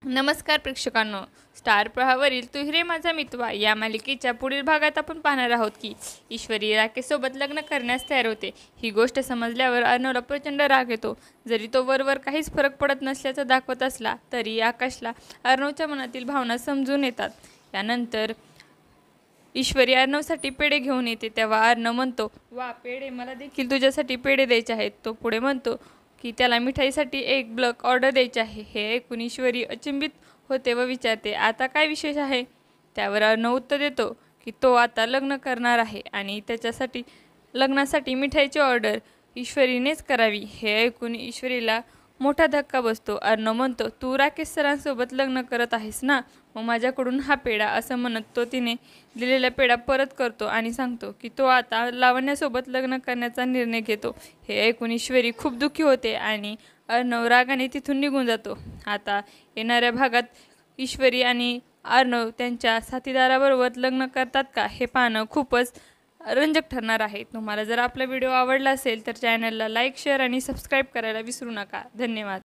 नमस्कार प्रेक्षकांनो, स्टार प्रवाहावरील तू हिरे माझा मितवा या मालिकेच्या पुढील भागात आपण पाहणार आहोत की ईश्वरी राकेशसोबत लग्न करण्यास तयार होते। ही गोष्ट समजल्यावर अर्णवला प्रचंड राग येतो। जरी तो वरवर काहीच फरक पडत नसल्याचं दाखवत असला तरी आकाशला अर्णवच्या मनातील भावना समजून येतात। यानंतर ईश्वरी अर्णवसाठी पेढे घेऊन येते तेव्हा अर्णव म्हणतो, वा पेढे, मला देखील तुझ्यासाठी पेढे द्यायचे आहेत। तो पुढे म्हणतो की त्याला मिठाईसाठी एक बल्क ऑर्डर द्यायची आहे। हे ऐकून ईश्वरी अचंबित होते व विचारते, आता काय विशेष आहे? त्यावर अर्णव उत्तर देतो की तो आता लग्न करणार आहे आणि त्याच्यासाठी लग्नासाठी मिठाईची ऑर्डर ईश्वरीनेच करावी। हे ऐकून ईश्वरीला मोठा धक्का बसतो। अर्णव म्हणतो, तू राकेश सरांसोबत लग्न करत आहेस ना, मग माझ्याकडून हा पेढा, असं म्हणत तो तिने दिलेला पेढा परत करतो आणि सांगतो की तो आता लावण्यासोबत लग्न करण्याचा निर्णय घेतो। हे ऐकून ईश्वरी खूप दुःखी होते आणि अर्णव रागाने तिथून निघून जातो। आता येणाऱ्या भागात ईश्वरी आणि अर्णव त्यांच्या साथीदाराबरोबर लग्न करतात का, हे पाहणं खूपच रंजक ठरणार आहे। तुम्हाला जर आपला व्हिडिओ आवडला असेल तर चॅनलला लाईक, शेअर आणि सबस्क्राईब करायला विसरू नका। धन्यवाद।